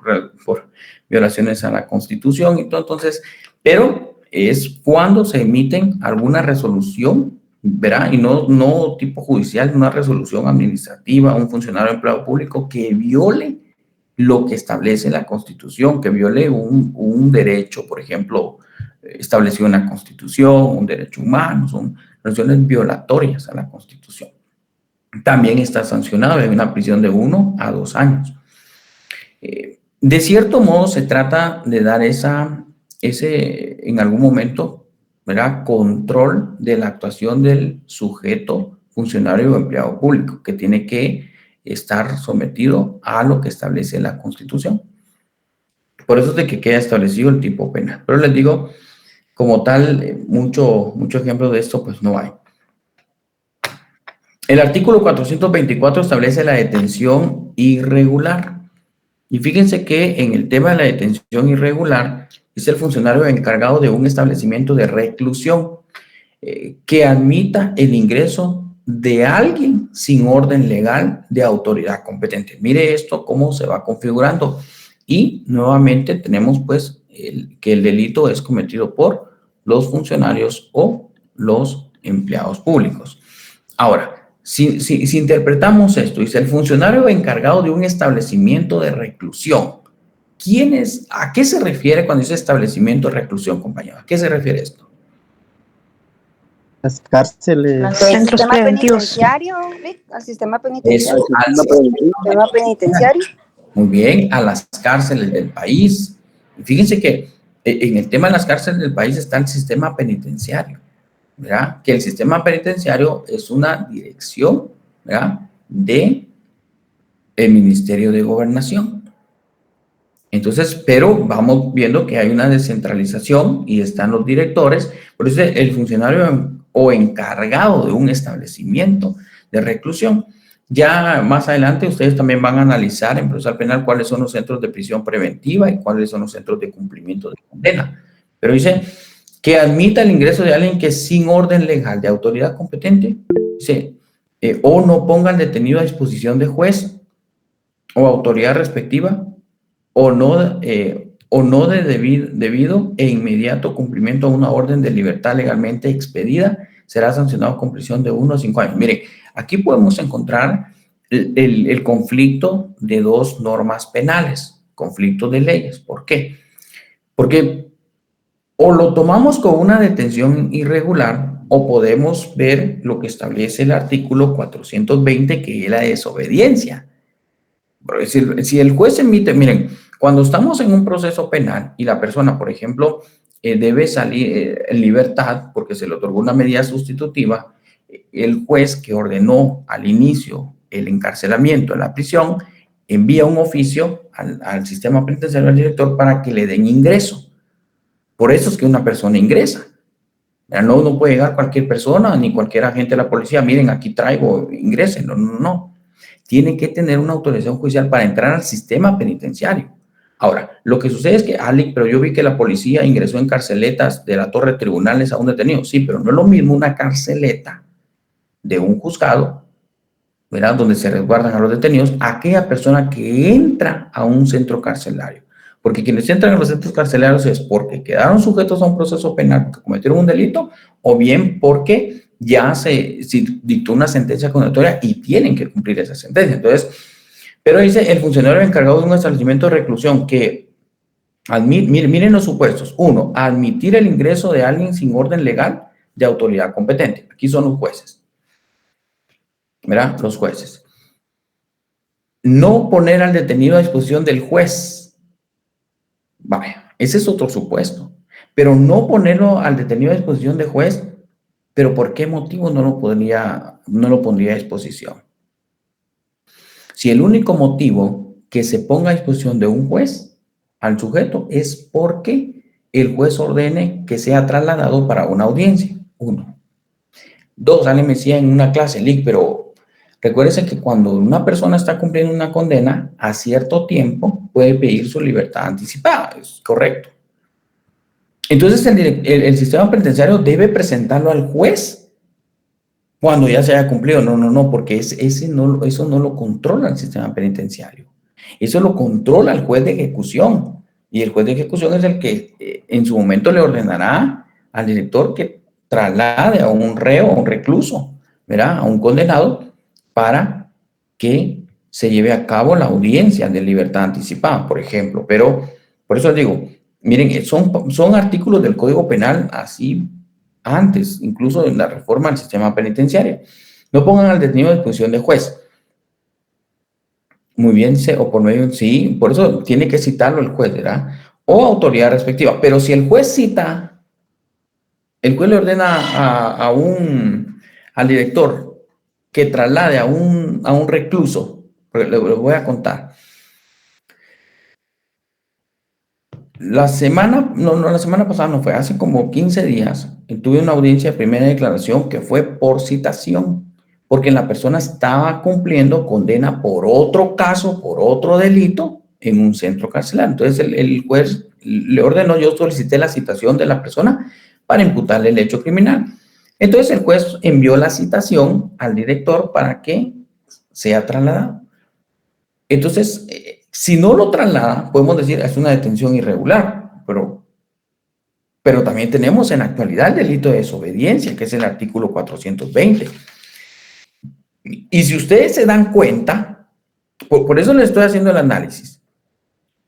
violaciones a la Constitución y todo, entonces, pero es cuando se emiten alguna resolución, ¿verdad? Y no tipo judicial, una resolución administrativa, un funcionario empleado público que viole lo que establece la Constitución, que viole un derecho, por ejemplo, establecido en la Constitución, un derecho humano, son resoluciones violatorias a la Constitución. También está sancionado en una prisión de 1 a 2 años. De cierto modo se trata de dar ese en algún momento, ¿verdad?, control de la actuación del sujeto funcionario o empleado público, que tiene que estar sometido a lo que establece la Constitución. Por eso es de que queda establecido el tipo penal. Pero les digo, como tal, mucho ejemplo de esto pues no hay. El artículo 424 establece la detención irregular. Y fíjense que en el tema de la detención irregular es el funcionario encargado de un establecimiento de reclusión que admita el ingreso de alguien sin orden legal de autoridad competente. Mire esto cómo se va configurando. Y nuevamente tenemos pues que el delito es cometido por los funcionarios o los empleados públicos. Ahora, si interpretamos esto, dice el funcionario encargado de un establecimiento de reclusión. ¿A qué se refiere cuando dice establecimiento de reclusión, compañero? ¿A qué se refiere esto? Las cárceles. Al sistema penitenciario, Rick, al sistema penitenciario. Eso, sistema penitenciario. Muy bien, a las cárceles del país. Fíjense que en el tema de las cárceles del país está el sistema penitenciario, ¿verdad? Que el sistema penitenciario es una dirección, ¿verdad?, de el Ministerio de Gobernación. Entonces, pero vamos viendo que hay una descentralización y están los directores, por eso el funcionario o encargado de un establecimiento de reclusión. Ya más adelante ustedes también van a analizar en procesal penal cuáles son los centros de prisión preventiva y cuáles son los centros de cumplimiento de condena. Pero dice que admita el ingreso de alguien que sin orden legal de autoridad competente, dice, o no ponga al detenido a disposición de juez o autoridad respectiva, o no de debido e inmediato cumplimiento a una orden de libertad legalmente expedida, será sancionado con prisión de 1 a 5 años. Mire, aquí podemos encontrar el conflicto de dos normas penales, conflicto de leyes. ¿Por qué? Porque O lo tomamos como una detención irregular o podemos ver lo que establece el artículo 420, que es la desobediencia. Si el juez emite, miren, cuando estamos en un proceso penal y la persona, por ejemplo, debe salir en libertad porque se le otorgó una medida sustitutiva, el juez que ordenó al inicio el encarcelamiento en la prisión envía un oficio al sistema penitenciario, al director, para que le den ingreso. Por eso es que una persona ingresa. No puede llegar cualquier persona ni cualquier agente de la policía, miren, aquí traigo, ingresen. No. Tiene que tener una autorización judicial para entrar al sistema penitenciario. Ahora, lo que sucede es que, pero yo vi que la policía ingresó en carceletas de la torre de tribunales a un detenido. Sí, pero no es lo mismo una carceleta de un juzgado, ¿verdad?, donde se resguardan a los detenidos, a aquella persona que entra a un centro carcelario. Porque quienes entran a los centros carcelarios es porque quedaron sujetos a un proceso penal, porque cometieron un delito, o bien porque ya se dictó una sentencia condenatoria y tienen que cumplir esa sentencia. Entonces, pero dice el funcionario encargado de un establecimiento de reclusión que, miren los supuestos. 1, admitir el ingreso de alguien sin orden legal de autoridad competente. Aquí son los jueces. ¿Verdad? Los jueces. No poner al detenido a disposición del juez. Vaya, ese es otro supuesto. Pero no ponerlo al detenido a disposición del juez, ¿pero por qué motivo no lo pondría a disposición? Si el único motivo que se ponga a disposición de un juez al sujeto es porque el juez ordene que sea trasladado para una audiencia. 1. 2, alguien me decía en una clase, Lick, pero recuérdense que cuando una persona está cumpliendo una condena, a cierto tiempo puede pedir su libertad anticipada. Es correcto. Entonces el sistema penitenciario debe presentarlo al juez cuando ya se haya cumplido. No, porque eso no lo controla el sistema penitenciario. Eso lo controla el juez de ejecución. Y el juez de ejecución es el que en su momento le ordenará al director que traslade a un reo, a un recluso, ¿verdad?, a un condenado, para que se lleve a cabo la audiencia de libertad anticipada, por ejemplo. Pero, por eso digo, miren, son artículos del Código Penal así antes, incluso en la reforma del sistema penitenciario. No pongan al detenido a disposición del juez. Muy bien, o por medio, sí, por eso tiene que citarlo el juez, ¿verdad? O autoridad respectiva. Pero si el juez cita, el juez le ordena al director que traslade a un recluso, le voy a contar. La semana pasada no fue, hace como 15 días, tuve una audiencia de primera declaración que fue por citación, porque la persona estaba cumpliendo condena por otro caso, por otro delito, en un centro carcelario. Entonces el juez le ordenó, yo solicité la citación de la persona para imputarle el hecho criminal. Entonces el juez envió la citación al director para que sea trasladado. Entonces, si no lo traslada, podemos decir es una detención irregular, pero también tenemos en la actualidad el delito de desobediencia, que es el artículo 420. Y si ustedes se dan cuenta, por eso les estoy haciendo el análisis,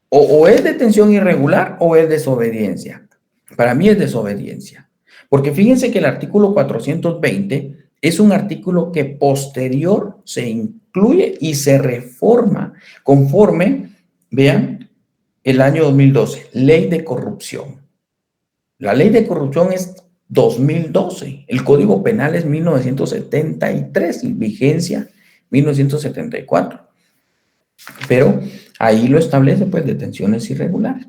o es detención irregular o es desobediencia. Para mí es desobediencia. Porque fíjense que el artículo 420 es un artículo que posterior se incluye y se reforma conforme, vean, el año 2012, ley de corrupción. La ley de corrupción es 2012, el Código Penal es 1973 y vigencia 1974. Pero ahí lo establece, pues, detenciones irregulares.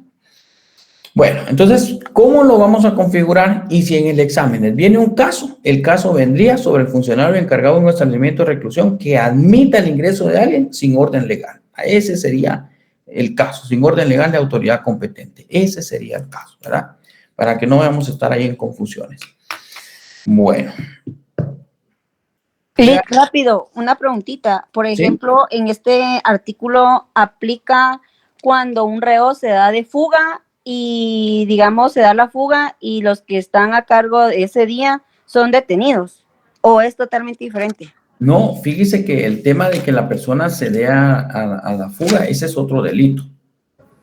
Bueno, entonces, ¿cómo lo vamos a configurar? Y si en el examen viene un caso, el caso vendría sobre el funcionario encargado de un establecimiento de reclusión que admita el ingreso de alguien sin orden legal. Ese sería el caso, sin orden legal de autoridad competente. Ese sería el caso, ¿verdad? Para que no vayamos a estar ahí en confusiones. Bueno. Rápido, una preguntita. Por ejemplo, ¿sí? En este artículo aplica cuando un reo se da de fuga y, digamos, se da la fuga y los que están a cargo de ese día son detenidos, o es totalmente diferente? No, fíjese que el tema de que la persona se dé a la fuga, ese es otro delito.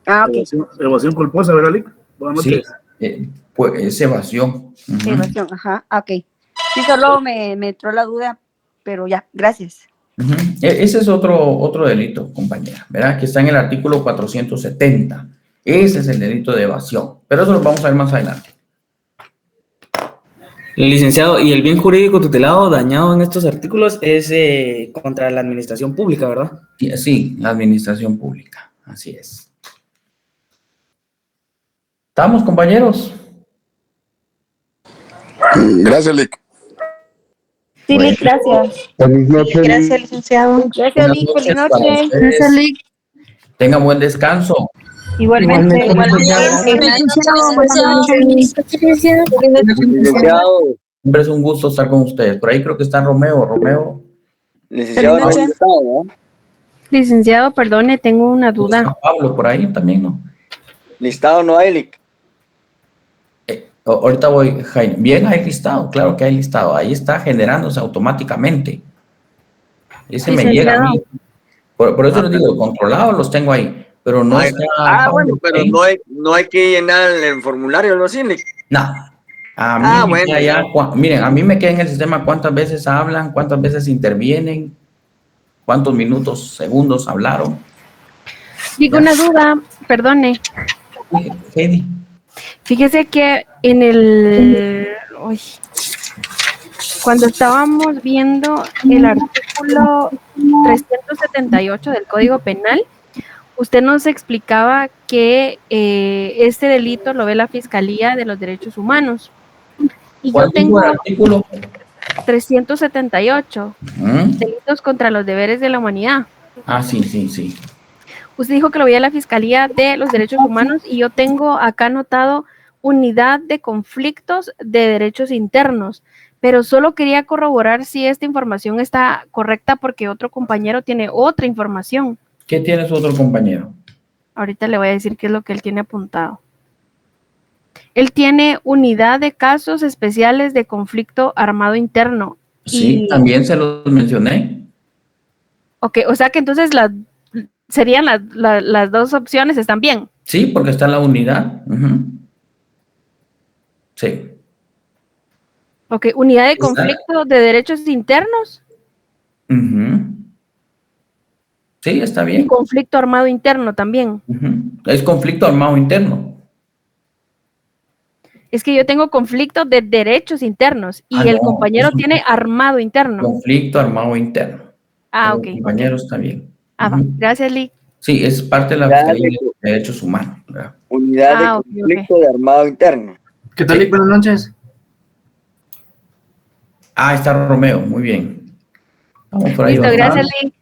Ah, ok. Evasión culposa, ¿verdad, Lick? Buenas noches. Sí, Pues es evasión. Evasión, ajá, ok. Sí, solo me entró la duda, pero ya, gracias. Ese es otro delito, compañera, ¿verdad? Que está en el artículo 470. Ese es el delito de evasión, pero eso lo vamos a ver más adelante. Licenciado, y el bien jurídico tutelado dañado en estos artículos es contra la administración pública, ¿verdad? Sí, la administración pública, así es. ¿Estamos, compañeros? Gracias, Lic. Sí, Lic, gracias. Feliz noche. Gracias, licenciado. Gracias, Lic. Feliz noche. Gracias, Lic. Tengan buen descanso. Igualmente. Licenciado. Siempre es un gusto estar con ustedes. Por ahí creo que está Romeo. Licenciado, no, Licenciado, perdone, tengo una duda. Pablo, por ahí también, ¿no? Listado no hay, Lic. Ahorita voy, Jaime. Bien, hay listado, claro que hay listado. Ahí está generándose automáticamente. Ese me llega a mí. Por eso les digo, controlados los tengo ahí, pero no está... bueno, pero no hay que llenar el formulario, ¿no, sí, Lic? No. Miren, a mí me queda en el sistema cuántas veces hablan, cuántas veces intervienen, cuántos minutos, segundos hablaron. Digo una duda, perdone. Heidi. Fíjese que cuando estábamos viendo el artículo 378 del Código Penal, usted nos explicaba que este delito lo ve la Fiscalía de los Derechos Humanos. Y yo tengo el artículo 378, delitos contra los deberes de la humanidad. Ah, sí. Usted dijo que lo veía la Fiscalía de los Derechos Humanos y yo tengo acá anotado Unidad de Conflictos de Derechos Internos, pero solo quería corroborar si esta información está correcta porque otro compañero tiene otra información. ¿Qué tiene su otro compañero? Ahorita le voy a decir qué es lo que él tiene apuntado. Él tiene Unidad de Casos Especiales de Conflicto Armado Interno. Sí, también se los mencioné. Ok, o sea que entonces serían las dos opciones, ¿están bien? Sí, porque está en la unidad. Sí. Ok, Unidad de Conflicto de Derechos Internos. Sí, está bien. Y conflicto armado interno también. Es conflicto armado interno. Es que yo tengo conflicto de derechos internos y el compañero tiene armado interno. Conflicto armado interno. Ah, ok. El compañero está bien. Gracias, Lic. Sí, es parte de la Fiscalía de Derechos Humanos, ¿verdad? Unidad de conflicto de armado interno. ¿Qué tal, Lic? Buenas noches. Está Romeo, muy bien. Vamos por ahí. Listo, gracias, Lic.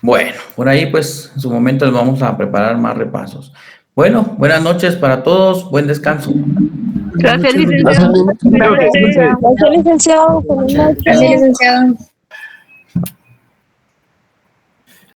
Bueno, por ahí pues en su momento les vamos a preparar más repasos. Bueno, buenas noches para todos, buen descanso. Gracias, licenciado. Gracias, licenciado. Gracias, licenciado.